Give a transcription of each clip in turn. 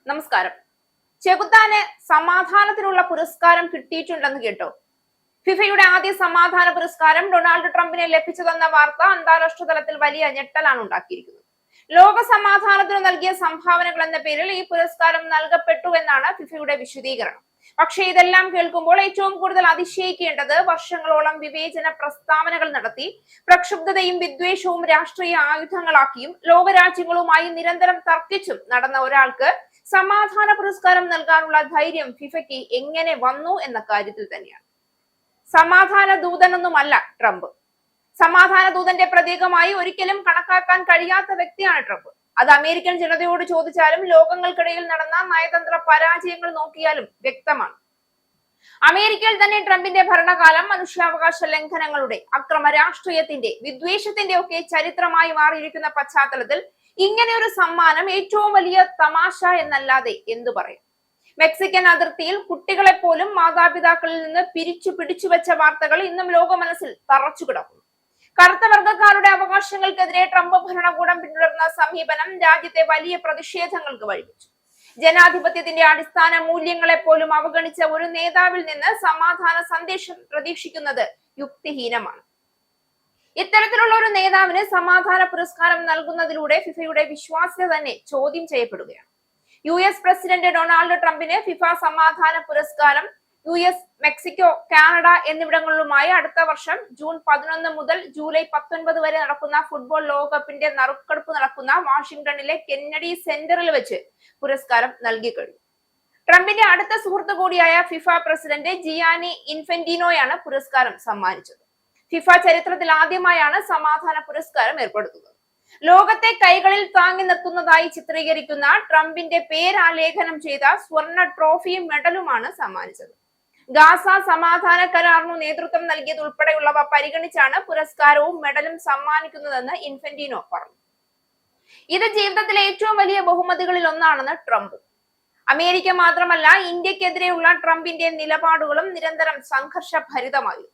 നമസ്കാരം. ചെകുത്താന് സമാധാനത്തിനുള്ള പുരസ്കാരം കിട്ടിയിട്ടുണ്ടെന്ന് കേട്ടോ. ഫിഫയുടെ ആദ്യ സമാധാന പുരസ്കാരം ഡൊണാൾഡ് ട്രംപിനെ ലഭിച്ചതെന്ന വാർത്ത അന്താരാഷ്ട്ര തലത്തിൽ വലിയ ഞെട്ടലാണ് ഉണ്ടാക്കിയിരിക്കുന്നത്. ലോക സമാധാനത്തിന് നൽകിയ സംഭാവനകൾ എന്ന പേരിൽ ഈ പുരസ്കാരം നൽകപ്പെട്ടു എന്നാണ് ഫിഫയുടെ വിശദീകരണം. പക്ഷേ ഇതെല്ലാം കേൾക്കുമ്പോൾ ഏറ്റവും കൂടുതൽ അതിശയിക്കേണ്ടത് വർഷങ്ങളോളം വിവേചന പ്രസ്താവനകൾ നടത്തി പ്രക്ഷുബ്ധതയും വിദ്വേഷവും രാഷ്ട്രീയ ആയുധങ്ങളാക്കിയും ലോകരാജ്യങ്ങളുമായി നിരന്തരം തർക്കിച്ചും നടന്ന ഒരാൾക്ക് സമാധാന പുരസ്കാരം നൽകാനുള്ള ധൈര്യം ഫിഫയ്ക്ക് എങ്ങനെ വന്നു എന്ന കാര്യത്തിൽ തന്നെയാണ്. സമാധാന ദൂതനൊന്നുമല്ല ട്രംപ്. സമാധാന ദൂതന്റെ പ്രതീകമായി ഒരിക്കലും കണക്കാക്കാൻ കഴിയാത്ത വ്യക്തിയാണ് ട്രംപ്. അത് അമേരിക്കൻ ജനതയോട് ചോദിച്ചാലും ലോകങ്ങൾക്കിടയിൽ നടന്ന നയതന്ത്ര പരാജയങ്ങൾ നോക്കിയാലും വ്യക്തമാണ്. അമേരിക്കയിൽ തന്നെ ട്രംപിന്റെ ഭരണകാലം മനുഷ്യാവകാശ ലംഘനങ്ങളുടെ, അക്രമ രാഷ്ട്രീയത്തിന്റെ, വിദ്വേഷത്തിന്റെ ഒക്കെ ചരിത്രമായി മാറിയിരിക്കുന്ന പശ്ചാത്തലത്തിൽ ഇങ്ങനെ ഒരു സമ്മാനം ഏറ്റവും വലിയ തമാശ എന്നല്ലാതെ എന്തു പറയാം. മെക്സിക്കൻ അതിർത്തിയിൽ കുട്ടികളെ പോലും മാതാപിതാക്കളിൽ നിന്ന് പിടിച്ചു വെച്ച വാർത്തകൾ ഇന്നും ലോക മനസ്സിൽ തറച്ചു കിടക്കുന്നു. കറുത്ത വർഗ്ഗക്കാരുടെ അവകാശങ്ങൾക്കെതിരെ ട്രംപ് ഭരണകൂടം പിന്തുടർന്ന സമീപനം രാജ്യത്തെ വലിയ പ്രതിഷേധങ്ങൾക്ക് വഴിവെച്ചു. ജനാധിപത്യത്തിന്റെ അടിസ്ഥാന മൂല്യങ്ങളെ പോലും അവഗണിച്ച ഒരു നേതാവിൽ നിന്ന് സമാധാന സന്ദേശം പ്രതീക്ഷിക്കുന്നത് യുക്തിഹീനമാണ്. ഇത്തരത്തിലുള്ള ഒരു നേതാവിന് സമാധാന പുരസ്കാരം നൽകുന്നതിലൂടെ ഫിഫയുടെ വിശ്വാസ്യത തന്നെ ചോദ്യം ചെയ്യപ്പെടുകയാണ്. US പ്രസിഡന്റ് ഡൊണാൾഡ് ട്രംപിന് ഫിഫ സമാധാന പുരസ്കാരം US, മെക്സിക്കോ, കാനഡ എന്നിവിടങ്ങളിലുമായി അടുത്ത വർഷം ജൂൺ 11 മുതൽ ജൂലൈ 19 വരെ നടക്കുന്ന ഫുട്ബോൾ ലോകകപ്പിന്റെ നറുക്കെടുപ്പ് നടക്കുന്ന വാഷിംഗ്ടണിലെ കെന്നഡി സെന്ററിൽ വെച്ച് പുരസ്കാരം നൽകിക്കഴിഞ്ഞു. ട്രംപിന്റെ അടുത്ത സുഹൃത്തു കൂടിയായ ഫിഫ പ്രസിഡന്റ് ജിയാനി ഇൻഫന്റിനോയാണ് പുരസ്കാരം സമ്മാനിച്ചത്. ഫിഫ ചരിത്രത്തിൽ ആദ്യമായാണ് സമാധാന പുരസ്കാരം ഏർപ്പെടുത്തുന്നത്. ലോകത്തെ കൈകളിൽ താങ്ങി നിർത്തുന്നതായി ചിത്രീകരിക്കുന്ന ട്രംപിന്റെ പേരാലേഖനം ചെയ്ത സ്വർണ്ണ ട്രോഫിയും മെഡലുമാണ് സമ്മാനിച്ചത്. ഗാസ സമാധാന കരാറിനു നേതൃത്വം നൽകിയത് ഉൾപ്പെടെയുള്ളവ പരിഗണിച്ചാണ് പുരസ്കാരവും മെഡലും സമ്മാനിക്കുന്നതെന്ന് ഇൻഫന്റിനോ പറഞ്ഞു. ഇത് ജീവിതത്തിലെ ഏറ്റവും വലിയ ബഹുമതികളിൽ ഒന്നാണെന്ന് ട്രംപ്. അമേരിക്ക മാത്രമല്ല, ഇന്ത്യക്കെതിരെയുള്ള ട്രംപിന്റെ നിലപാടുകളും നിരന്തരം സംഘർഷഭരിതമായിരുന്നു.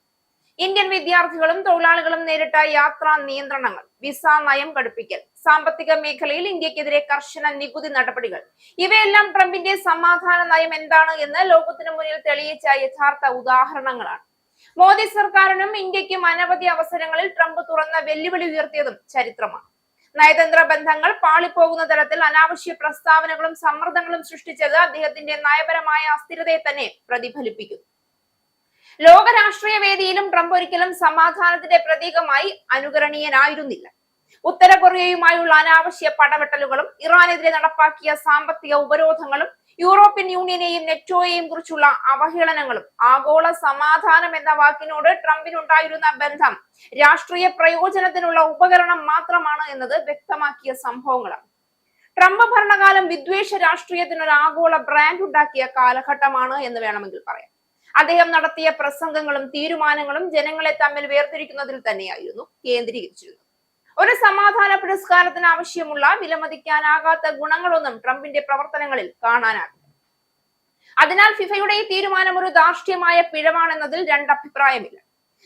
ഇന്ത്യൻ വിദ്യാർത്ഥികളും തൊഴിലാളികളും നേരിട്ട യാത്രാ നിയന്ത്രണങ്ങൾ, വിസ നയം കടുപ്പിക്കൽ, സാമ്പത്തിക മേഖലയിൽ ഇന്ത്യക്കെതിരെ കർശന നികുതി നടപടികൾ, ഇവയെല്ലാം ട്രംപിന്റെ സമാധാന നയം എന്താണ് എന്ന് ലോകത്തിനു മുന്നിൽ തെളിയിച്ച യഥാർത്ഥ ഉദാഹരണങ്ങളാണ്. മോദി സർക്കാരിനും ഇന്ത്യക്കും അനവധി അവസരങ്ങളിൽ ട്രംപ് തുറന്ന വെല്ലുവിളി ഉയർത്തിയതും ചരിത്രമാണ്. നയതന്ത്ര ബന്ധങ്ങൾ പാളിപ്പോകുന്ന തരത്തിൽ അനാവശ്യ പ്രസ്താവനകളും സമ്മർദ്ദങ്ങളും സൃഷ്ടിച്ചത് അദ്ദേഹത്തിന്റെ നയപരമായ അസ്ഥിരതയെ തന്നെ പ്രതിഫലിപ്പിക്കുന്നു. ലോക രാഷ്ട്രീയ വേദിയിലും ട്രംപ് ഒരിക്കലും സമാധാനത്തിന്റെ പ്രതീകമായി അനുകരണീയനായിരുന്നില്ല. ഉത്തര കൊറിയയുമായുള്ള അനാവശ്യ പടവെട്ടലുകളും, ഇറാനെതിരെ നടപ്പാക്കിയ സാമ്പത്തിക ഉപരോധങ്ങളും, യൂറോപ്യൻ യൂണിയനെയും നെറ്റോയെയും കുറിച്ചുള്ള അവഹേളനങ്ങളും, ആഗോള സമാധാനം എന്ന വാക്കിനോട് ട്രംപിനുണ്ടായിരുന്ന ബന്ധം രാഷ്ട്രീയ പ്രയോജനത്തിനുള്ള ഉപകരണം മാത്രമാണ് എന്നത് വ്യക്തമാക്കിയ സംഭവങ്ങളാണ്. ട്രംപ് ഭരണകാലം വിദ്വേഷ രാഷ്ട്രീയത്തിനൊരു ആഗോള ബ്രാൻഡ് ഉണ്ടാക്കിയ കാലഘട്ടമാണ് എന്ന് വേണമെങ്കിൽ പറയാം. അദ്ദേഹം നടത്തിയ പ്രസംഗങ്ങളും തീരുമാനങ്ങളും ജനങ്ങളെ തമ്മിൽ വേർതിരിക്കുന്നതിൽ തന്നെയായിരുന്നു കേന്ദ്രീകരിച്ചിരുന്നത്. ഒരു സമാധാന പുരസ്കാരത്തിന് ആവശ്യമുള്ള വിലമതിക്കാനാകാത്ത ഗുണങ്ങളൊന്നും ട്രംപിന്റെ പ്രവർത്തനങ്ങളിൽ കാണാനാകില്ല. അതിനാൽ ഫിഫയുടെ ഈ തീരുമാനം ഒരു ധാർഷ്ട്യമായ പിഴവാണെന്നതിൽ രണ്ടഭിപ്രായമില്ല.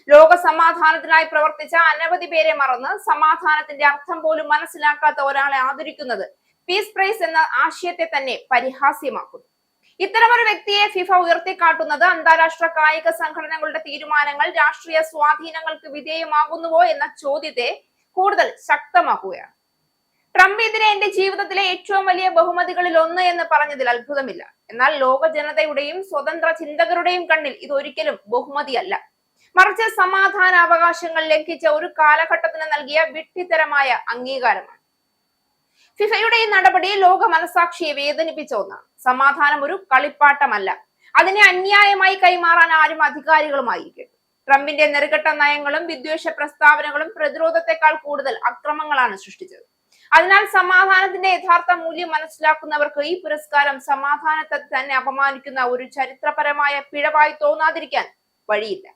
ലോക സമാധാനത്തിനായി പ്രവർത്തിച്ച അനവധി പേരെ മറന്ന് സമാധാനത്തിന്റെ അർത്ഥം പോലും മനസ്സിലാക്കാത്ത ഒരാളെ ആദരിക്കുന്നത് പീസ് പ്രൈസ് എന്ന ആശയത്തെ തന്നെ പരിഹാസ്യമാക്കുന്നു. ഇത്തരമൊരു വ്യക്തിയെ ഫിഫ ഉയർത്തിക്കാട്ടുന്നത് അന്താരാഷ്ട്ര കായിക സംഘടനകളുടെ തീരുമാനങ്ങൾ രാഷ്ട്രീയ സ്വാധീനങ്ങൾക്ക് വിധേയമാകുന്നുവോ എന്ന ചോദ്യത്തെ കൂടുതൽ ശക്തമാക്കുകയാണ്. ട്രംപ് ഇതിനെ എന്റെ ജീവിതത്തിലെ ഏറ്റവും വലിയ ബഹുമതികളിൽ ഒന്ന് എന്ന് പറഞ്ഞതിൽ അത്ഭുതമില്ല. എന്നാൽ ലോക ജനതയുടെയും സ്വതന്ത്ര ചിന്തകരുടെയും കണ്ണിൽ ഇതൊരിക്കലും ബഹുമതിയല്ല, മറിച്ച് സമാധാന അവകാശങ്ങൾ ലംഘിച്ച ഒരു കാലഘട്ടത്തിന് നൽകിയ വിഡ്ഢിത്തരമായ അംഗീകാരമാണ്. ഫിഫയുടെ ഈ നടപടി ലോക മനസാക്ഷിയെ വേദനിപ്പിച്ച ഒന്നാണ്. സമാധാനം ഒരു കളിപ്പാട്ടമല്ല. അതിനെ അന്യായമായി കൈമാറാൻ ആരും അധികാരികളുമായിരിക്കട്ടെ. ട്രംപിന്റെ നെറുകെട്ട നയങ്ങളും വിദ്വേഷ പ്രസ്താവനകളും പ്രതിരോധത്തെക്കാൾ കൂടുതൽ അക്രമങ്ങളാണ് സൃഷ്ടിച്ചത്. അതിനാൽ സമാധാനത്തിന്റെ യഥാർത്ഥ മൂല്യം മനസ്സിലാക്കുന്നവർക്ക് ഈ പുരസ്കാരം സമാധാനത്തെ തന്നെ അപമാനിക്കുന്ന ഒരു ചരിത്രപരമായ പിഴവായി തോന്നാതിരിക്കാൻ വഴിയില്ല.